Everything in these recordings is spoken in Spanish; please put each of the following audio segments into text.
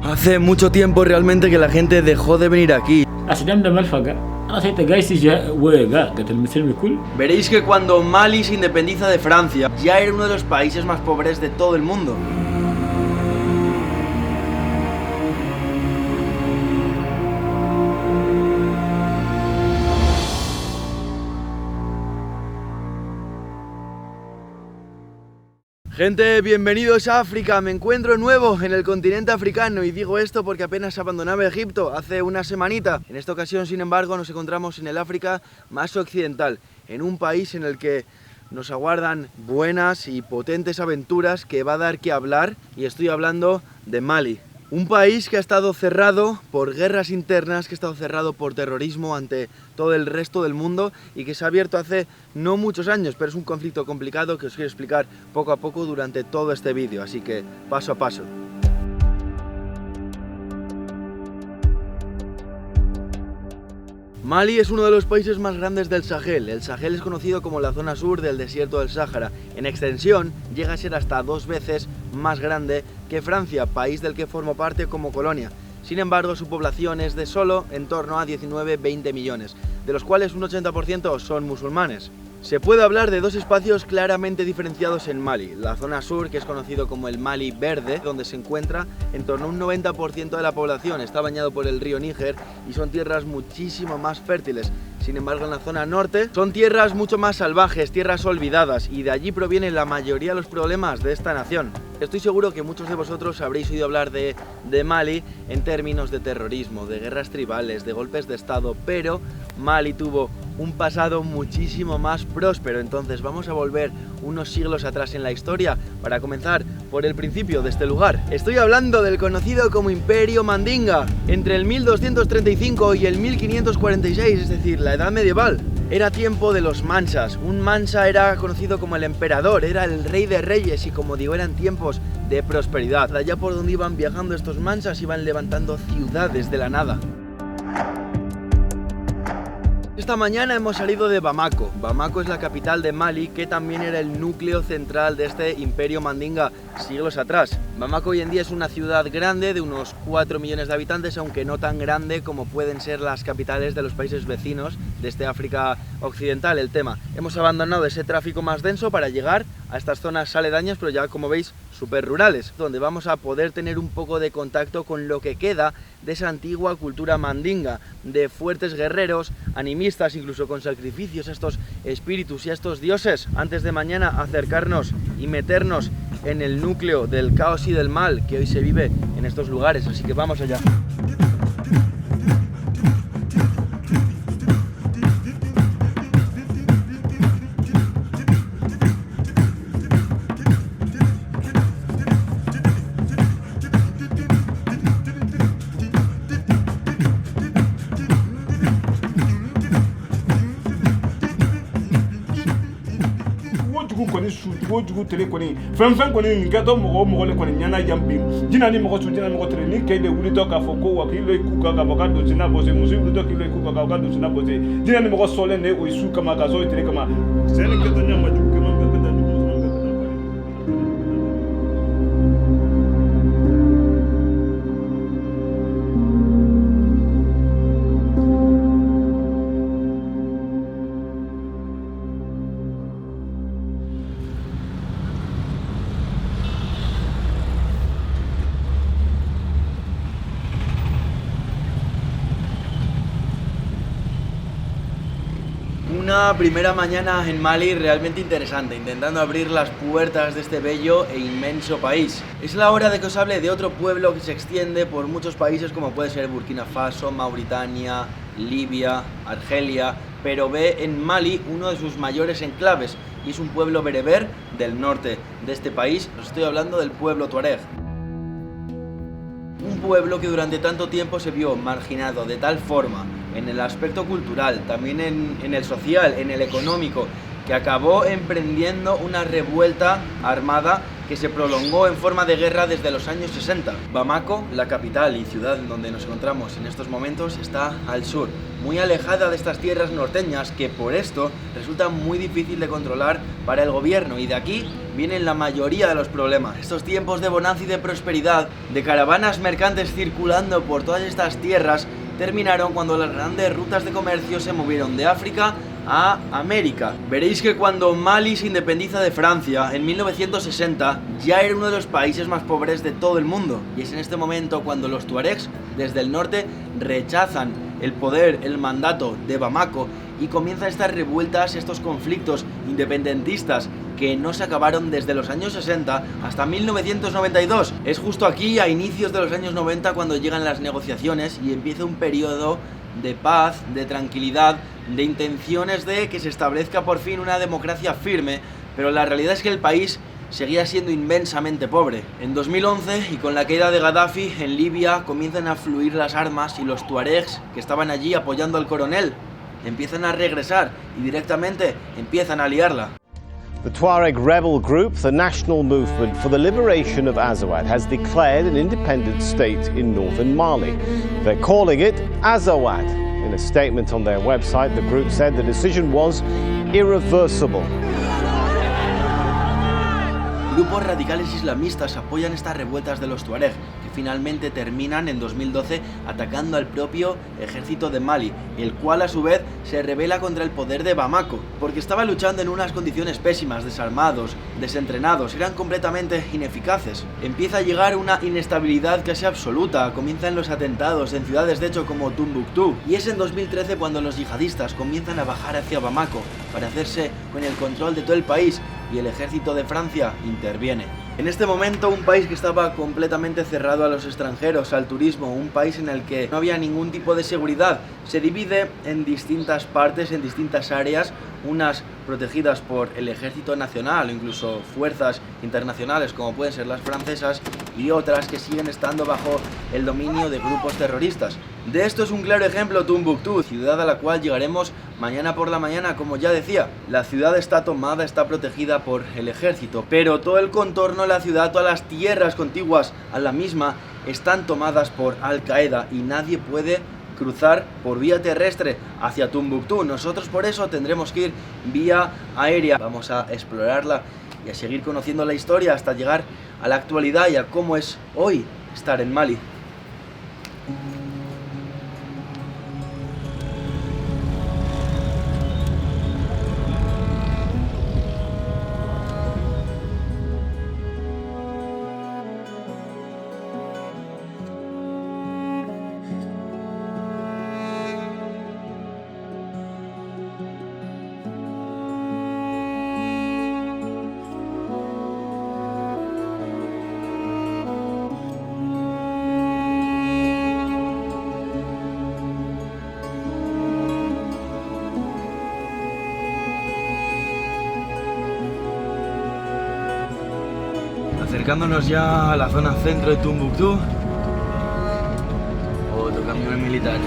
Hace mucho tiempo realmente que la gente dejó de venir aquí. Veréis que cuando Mali se independiza de Francia, ya era uno de los países más pobres de todo el mundo. Gente, bienvenidos a África. Me encuentro nuevo en el continente africano y digo esto porque apenas abandonaba Egipto hace una semanita. En esta ocasión, sin embargo, nos encontramos en el África más occidental, en un país en el que nos aguardan buenas y potentes aventuras que va a dar que hablar, y estoy hablando de Mali. Un país que ha estado cerrado por guerras internas, que ha estado cerrado por terrorismo ante todo el resto del mundo y que se ha abierto hace no muchos años, pero es un conflicto complicado que os quiero explicar poco a poco durante todo este vídeo, así que paso a paso. Mali es uno de los países más grandes del Sahel. El Sahel es conocido como la zona sur del desierto del Sáhara. En extensión, llega a ser hasta 2 veces más grande que Francia, país del que formó parte como colonia. Sin embargo, su población es de solo en torno a 19-20 millones, de los cuales un 80% son musulmanes. Se puede hablar de dos espacios claramente diferenciados en Mali. La zona sur, que es conocido como el Mali verde, donde se encuentra en torno a un 90% de la población, está bañado por el río Níger y son tierras muchísimo más fértiles. Sin embargo, en la zona norte son tierras mucho más salvajes, tierras olvidadas, y de allí proviene la mayoría de los problemas de esta nación. Estoy seguro que muchos de vosotros habréis oído hablar de Mali en términos de terrorismo, de guerras tribales, de golpes de estado, pero Mali tuvo un pasado muchísimo más próspero. Entonces vamos a volver unos siglos atrás en la historia para comenzar por el principio de este lugar. Estoy hablando del conocido como Imperio Mandinga. Entre el 1235 y el 1546, es decir, la edad medieval, era tiempo de los mansas. Un mansa era conocido como el emperador, era el rey de reyes, y como digo, eran tiempos de prosperidad. Allá por donde iban viajando estos mansas iban levantando ciudades de la nada. Esta mañana hemos salido de Bamako. Bamako es la capital de Mali, que también era el núcleo central de este Imperio Mandinga siglos atrás. Bamako hoy en día es una ciudad grande de unos 4 millones de habitantes, aunque no tan grande como pueden ser las capitales de los países vecinos de este África occidental. El tema, hemos abandonado ese tráfico más denso para llegar a estas zonas aledañas, pero ya como veis súper rurales, donde vamos a poder tener un poco de contacto con lo que queda de esa antigua cultura mandinga, de fuertes guerreros, animistas, incluso con sacrificios a estos espíritus y a estos dioses, antes de mañana acercarnos y meternos en el núcleo del caos y del mal que hoy se vive en estos lugares. Así que vamos allá. Jugu tele koni fɛn koni nin kɛtɔ mɔgɔ le kɔni ɲana yan bi jina ni mɔgɔ su jina mɔgɔ tele ni kɛ de wulitɔ k'a fɔ ko wa k'i lo ku ka bɔ ka don sina bɔse muso wulitɔ k'i lo ku ka don sina bɔse jina ni mɔgɔ sɔlen ne o su kama ka so tele kama sɛni kɛtɔ ɲa ma jugu kama ka taa dugu Una primera mañana en Mali realmente interesante, intentando abrir las puertas de este bello e inmenso país. Es la hora de que os hable de otro pueblo que se extiende por muchos países, como puede ser Burkina Faso, Mauritania, Libia, Argelia, pero ve en Mali uno de sus mayores enclaves, y es un pueblo bereber del norte de este país. Os estoy hablando del pueblo tuareg. Un pueblo que durante tanto tiempo se vio marginado de tal forma en el aspecto cultural, también en el social, en el económico, que acabó emprendiendo una revuelta armada que que se prolongó en forma de guerra desde los años 60. Bamako, la capital y ciudad en donde nos encontramos en estos momentos, está al sur, muy alejada de estas tierras norteñas que por esto resulta muy difícil de controlar para el gobierno, y de aquí vienen la mayoría de los problemas. Estos tiempos de bonanza y de prosperidad, de caravanas mercantes circulando por todas estas tierras, terminaron cuando las grandes rutas de comercio se movieron de África a América. Veréis que cuando Mali se independiza de Francia en 1960 ya era uno de los países más pobres de todo el mundo, y es en este momento cuando los tuaregs desde el norte rechazan el poder, el mandato de Bamako, y comienzan estas revueltas, estos conflictos independentistas que no se acabaron desde los años 60 hasta 1992. Es justo aquí, a inicios de los años 90, cuando llegan las negociaciones y empieza un periodo de paz, de tranquilidad, de intenciones de que se establezca por fin una democracia firme, pero la realidad es que el país seguía siendo inmensamente pobre. En 2011, y con la caída de Gaddafi, en Libia comienzan a fluir las armas y los tuaregs que estaban allí apoyando al coronel empiezan a regresar y directamente empiezan a liarla. The Tuareg rebel group, the National Movement for the Liberation of Azawad, has declared an independent state in northern Mali. They're calling it Azawad. In a statement on their website, the group said the decision was irreversible. Grupos radicales islamistas apoyan estas revueltas de los tuareg, que finalmente terminan en 2012 atacando al propio ejército de Mali, el cual a su vez se rebela contra el poder de Bamako, porque estaba luchando en unas condiciones pésimas, desarmados, desentrenados, eran completamente ineficaces. Empieza a llegar una inestabilidad casi absoluta, comienzan los atentados en ciudades de hecho como Tombuctú, y es en 2013 cuando los yihadistas comienzan a bajar hacia Bamako para hacerse con el control de todo el país, y el ejército de Francia interviene. En este momento, un país que estaba completamente cerrado a los extranjeros, al turismo, un país en el que no había ningún tipo de seguridad, se divide en distintas partes, en distintas áreas, unas protegidas por el ejército nacional o incluso fuerzas internacionales como pueden ser las francesas, y otras que siguen estando bajo el dominio de grupos terroristas. De esto es un claro ejemplo Tombuctú, ciudad a la cual llegaremos mañana por la mañana. Como ya decía, la ciudad está tomada, está protegida por el ejército, pero todo el contorno de la ciudad, todas las tierras contiguas a la misma están tomadas por Al-Qaeda y nadie puede cruzar por vía terrestre hacia Tombuctú. Nosotros por eso tendremos que ir vía aérea. Vamos a explorarla y a seguir conociendo la historia hasta llegar a la actualidad y a cómo es hoy estar en Mali. Acercándonos ya a la zona centro de Tombuctú. Otro camión militar.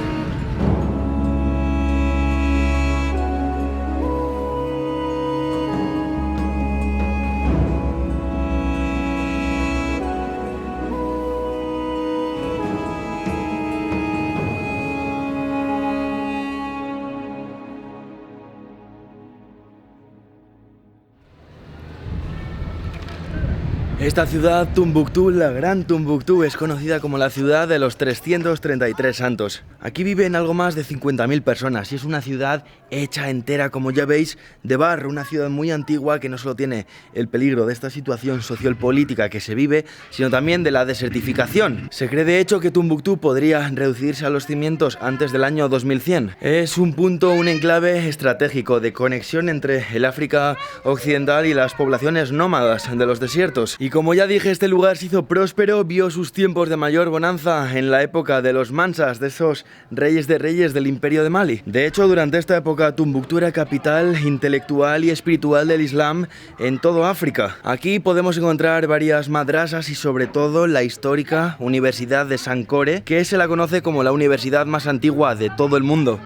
Esta ciudad, Tombuctú, la Gran Tombuctú, es conocida como la ciudad de los 333 santos. Aquí viven algo más de 50.000 personas y es una ciudad hecha entera, como ya veis, de barro, una ciudad muy antigua que no solo tiene el peligro de esta situación sociopolítica que se vive, sino también de la desertificación. Se cree de hecho que Tombuctú podría reducirse a los cimientos antes del año 2100. Es un punto, un enclave estratégico de conexión entre el África occidental y las poblaciones nómadas de los desiertos. Y como ya dije, este lugar se hizo próspero, vio sus tiempos de mayor bonanza en la época de los Mansas, de esos reyes del Imperio de Mali. De hecho, durante esta época, Tombuctú era capital intelectual y espiritual del Islam en todo África. Aquí podemos encontrar varias madrasas y sobre todo la histórica Universidad de Sankore, que se la conoce como la universidad más antigua de todo el mundo.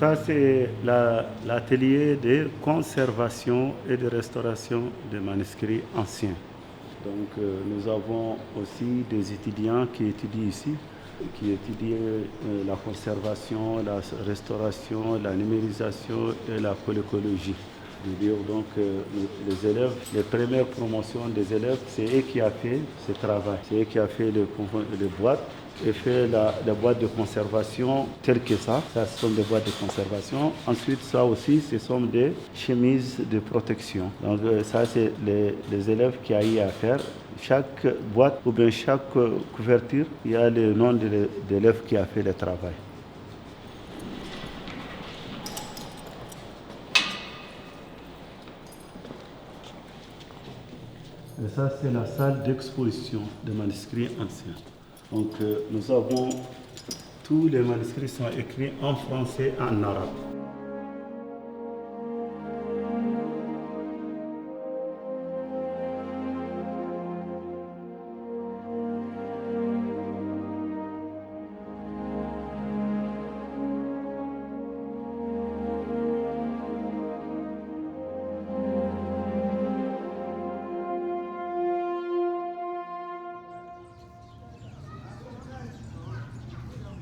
Ça, c'est l'atelier de conservation et de restauration des manuscrits anciens. Donc, nous avons aussi des étudiants qui étudient ici, qui étudient la conservation, la restauration, la numérisation et la polycologie. Donc, les élèves, les premières promotions des élèves, c'est eux qui ont fait ce travail. C'est eux qui ont fait les boîtes et fait la boîte de conservation telle que ça. Ça, ce sont des boîtes de conservation. Ensuite, ça aussi, ce sont des chemises de protection. Donc, ça, c'est les élèves qui ont eu à faire. Chaque boîte ou bien chaque couverture, il y a le nom de l'élève qui a fait le travail. Et ça, c'est la salle d'exposition des manuscrits anciens. Donc, nous avons tous les manuscrits sont écrits en français et en arabe.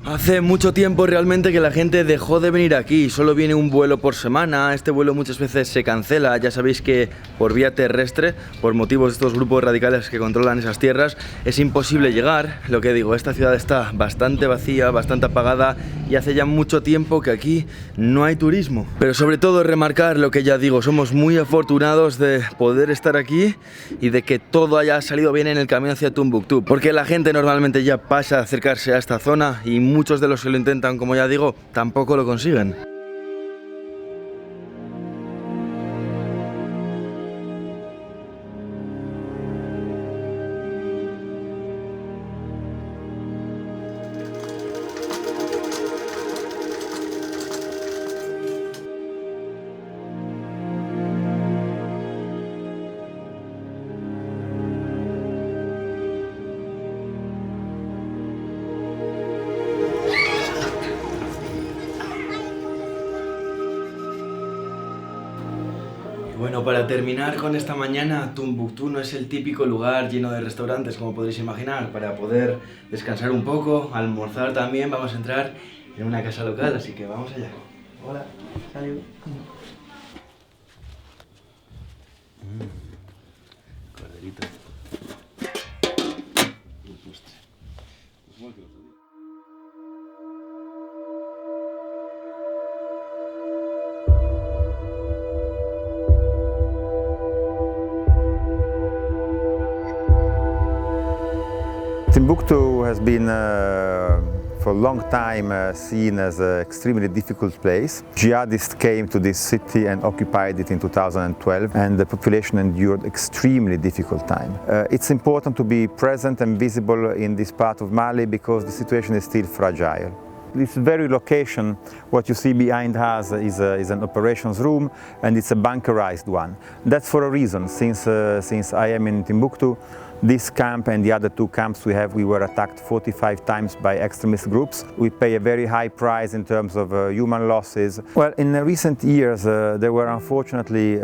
Hace mucho tiempo realmente que la gente dejó de venir aquí, solo viene un vuelo por semana, este vuelo muchas veces se cancela, ya sabéis que por vía terrestre, por motivos de estos grupos radicales que controlan esas tierras, es imposible llegar. Lo que digo, esta ciudad está bastante vacía, bastante apagada y hace ya mucho tiempo que aquí no hay turismo. Pero sobre todo remarcar lo que ya digo, somos muy afortunados de poder estar aquí y de que todo haya salido bien en el camino hacia Tombuctú, porque la gente normalmente ya pasa a acercarse a esta zona y muchos de los que lo intentan, como ya digo, tampoco lo consiguen. Bueno, para terminar con esta mañana, Tombuctú no es el típico lugar lleno de restaurantes, como podréis imaginar. Para poder descansar un poco, almorzar también, vamos a entrar en una casa local, así que vamos allá. Hola, salud. Corderito. Un postre. Igual que el otro día. Timbuktu has been for a long time seen as an extremely difficult place. Jihadists came to this city and occupied it in 2012, and the population endured extremely difficult time. It's important to be present and visible in this part of Mali because the situation is still fragile. This very location, what you see behind us is an operations room, and it's a bunkerized one. That's for a reason. Since I am in Timbuktu, this camp and the other two camps we were attacked 45 times by extremist groups. We pay a very high price in terms of human losses. Well, in recent years there were unfortunately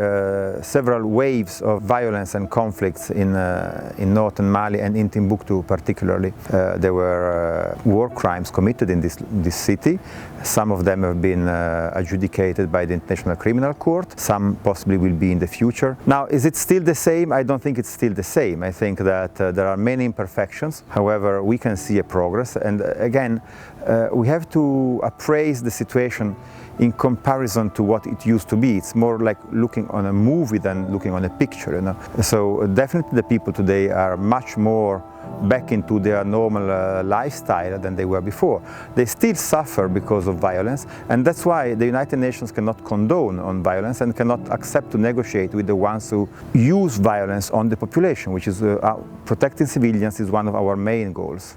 several waves of violence and conflicts in northern Mali and in Timbuktu particularly. There were war crimes committed in this city. Some of them have been adjudicated by the International Criminal Court. Some possibly will be in the future. Now, is it still the same? I don't think it's still the same. I think that there are many imperfections. However, we can see a progress. And again, we have to appraise the situation in comparison to what it used to be. It's more like looking on a movie than looking on a picture, you know? So definitely the people today are much more back into their normal lifestyle than they were before. They still suffer because of violence, and that's why the United Nations cannot condone on violence and cannot accept to negotiate with the ones who use violence on the population, which is protecting civilians is one of our main goals.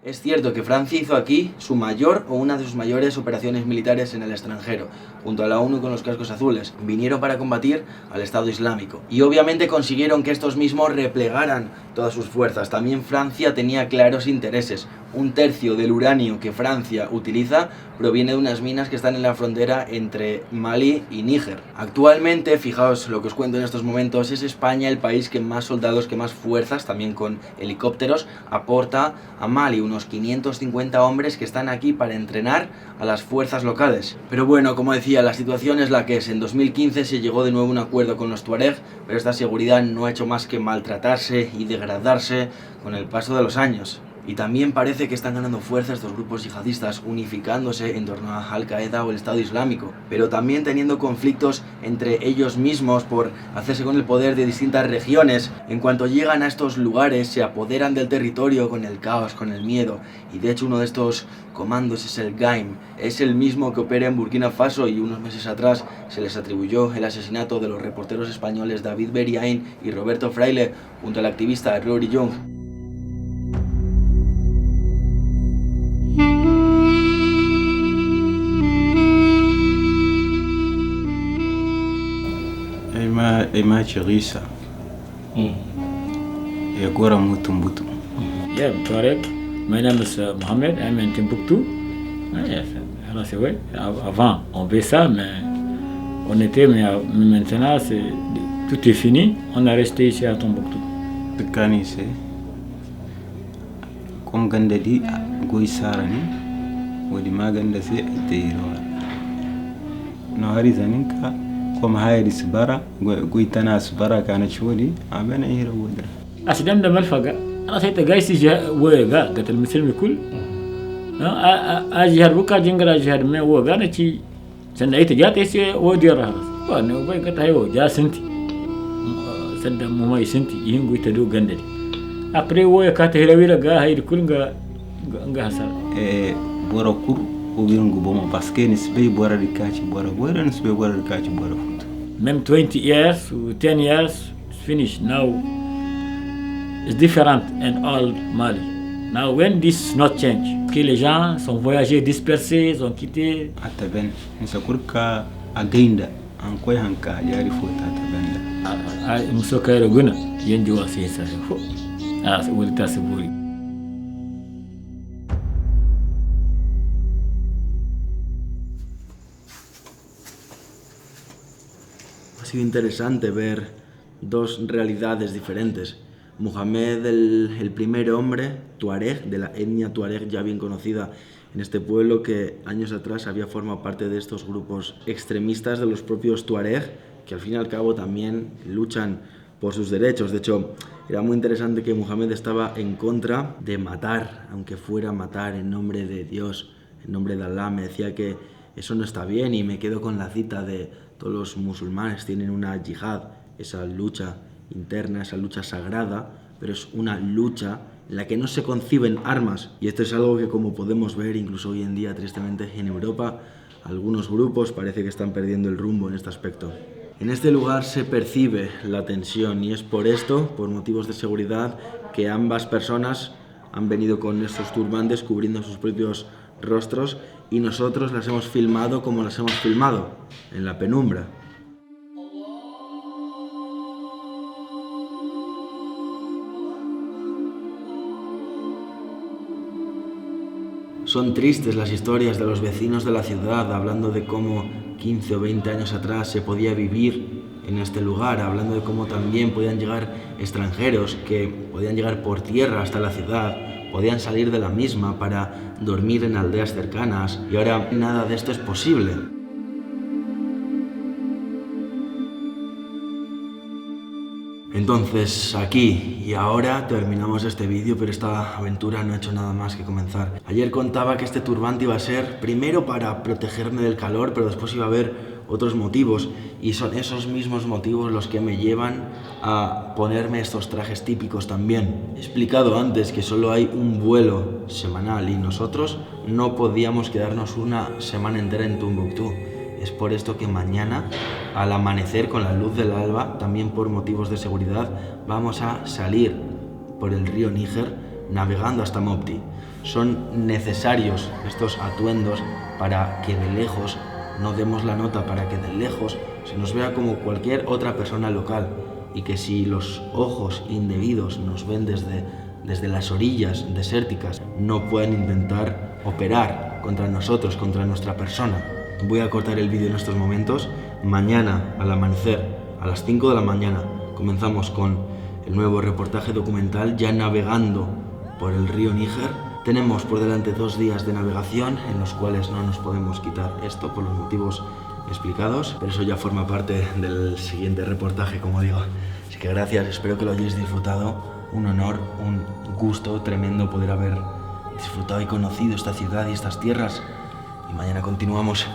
Es cierto que Francia hizo aquí su mayor o una de sus mayores operaciones militares en el extranjero, junto a la ONU con los cascos azules. Vinieron para combatir al Estado Islámico. Y obviamente consiguieron que estos mismos replegaran todas sus fuerzas. También Francia tenía claros intereses. 1/3 del uranio que Francia utiliza proviene de unas minas que están en la frontera entre Mali y Níger. Actualmente, fijaos lo que os cuento en estos momentos, es España el país que más soldados, que más fuerzas, también con helicópteros, aporta a Mali. Unos 550 hombres que están aquí para entrenar a las fuerzas locales. Pero bueno, como decía, la situación es la que es. En 2015 se llegó de nuevo a un acuerdo con los tuareg, pero esta seguridad no ha hecho más que maltratarse y degradarse con el paso de los años. Y también parece que están ganando fuerza estos grupos yihadistas, unificándose en torno a Al-Qaeda o el Estado Islámico, pero también teniendo conflictos entre ellos mismos por hacerse con el poder de distintas regiones. En cuanto llegan a estos lugares, se apoderan del territorio con el caos, con el miedo, y de hecho uno de estos comandos es el GAIM, es el mismo que opera en Burkina Faso, y unos meses atrás se les atribuyó el asesinato de los reporteros españoles David Beriaín y Roberto Fraile junto al activista Rory Young. Ema Chirisa. Agora Mutumbutu. Yeah, correct. My name is Mohamed. I'm in Timbuktu. Yes, c'est vrai. Avant, on faisait ça, mais on était, mais maintenant, tout est fini. On est resté ici à Tombouctou. Tukani se. Comme Gandadi, Goisarani, Wadi Maganda se, Teiro. No Harizaninka. Comme Haïri Sibara, Guitana Sibara Kanachudi, Abena Hira Woodra. Asidam de Malfaga, أنا سيت جايس جا وجا قتل المسلم كل. أجهر بكا جنگرا أجهر ما وجا نشي سنأيت جات إيش ودير هذا. وأنا وبين كده هيو جا سنتي. سندم مماي سنتي يهون قيتدو جندري. أبري ويا كاته هلاويلا جا هير كل جا حصل. بوراكور وبينغو بوما باسكي نسبي بورا ركاچي بورا نسبي بورا ركاچي بورا فوت. Même 20 years or 10 years it's finished now. It's different in all Mali. Now when this not change, que les gens sont voyagés dispersés, ils ont quitté. Ataben, nsakurka againda, ankoy hanka yari fota atabenda. Musoka eroguna, yenji wa sisa. Ulita siburi. Ha sido interesante ver dos realidades diferentes. Mohamed, el primer hombre tuareg, de la etnia tuareg ya bien conocida en este pueblo, que años atrás había formado parte de estos grupos extremistas de los propios tuareg, que al fin y al cabo también luchan por sus derechos. De hecho, era muy interesante que Mohamed estaba en contra de matar, aunque fuera matar en nombre de Dios, en nombre de Allah. Me decía que eso no está bien, y me quedo con la cita de todos los musulmanes tienen una yihad, esa lucha interna, esa lucha sagrada, pero es una lucha en la que no se conciben armas. Y esto es algo que, como podemos ver incluso hoy en día, tristemente, en Europa, algunos grupos parece que están perdiendo el rumbo en este aspecto. En este lugar se percibe la tensión, y es por esto, por motivos de seguridad, que ambas personas han venido con estos turbantes cubriendo sus propios rostros, y nosotros las hemos filmado como las hemos filmado, en la penumbra. Son tristes las historias de los vecinos de la ciudad, hablando de cómo 15 o 20 años atrás se podía vivir en este lugar, hablando de cómo también podían llegar extranjeros que podían llegar por tierra hasta la ciudad, podían salir de la misma para dormir en aldeas cercanas, y ahora nada de esto es posible. Entonces, aquí y ahora terminamos este vídeo, pero esta aventura no ha hecho nada más que comenzar. Ayer contaba que este turbante iba a ser primero para protegerme del calor, pero después iba a haber otros motivos, y son esos mismos motivos los que me llevan a ponerme estos trajes típicos también. He explicado antes que solo hay un vuelo semanal y nosotros no podíamos quedarnos una semana entera en Tombuctú. Es por esto que mañana, al amanecer con la luz del alba, también por motivos de seguridad, vamos a salir por el río Níger navegando hasta Mopti. Son necesarios estos atuendos para que de lejos no demos la nota, para que de lejos se nos vea como cualquier otra persona local, y que si los ojos indebidos nos ven desde las orillas desérticas, no pueden intentar operar contra nosotros, contra nuestra persona. Voy a cortar el vídeo en estos momentos. Mañana al amanecer, a las 5 de la mañana, comenzamos con el nuevo reportaje documental, ya navegando por el río Níger. Tenemos por delante 2 días de navegación en los cuales no nos podemos quitar esto por los motivos explicados, pero eso ya forma parte del siguiente reportaje, como digo. Así que gracias, espero que lo hayáis disfrutado. Un honor, un gusto tremendo poder haber disfrutado y conocido esta ciudad y estas tierras. Y mañana continuamos.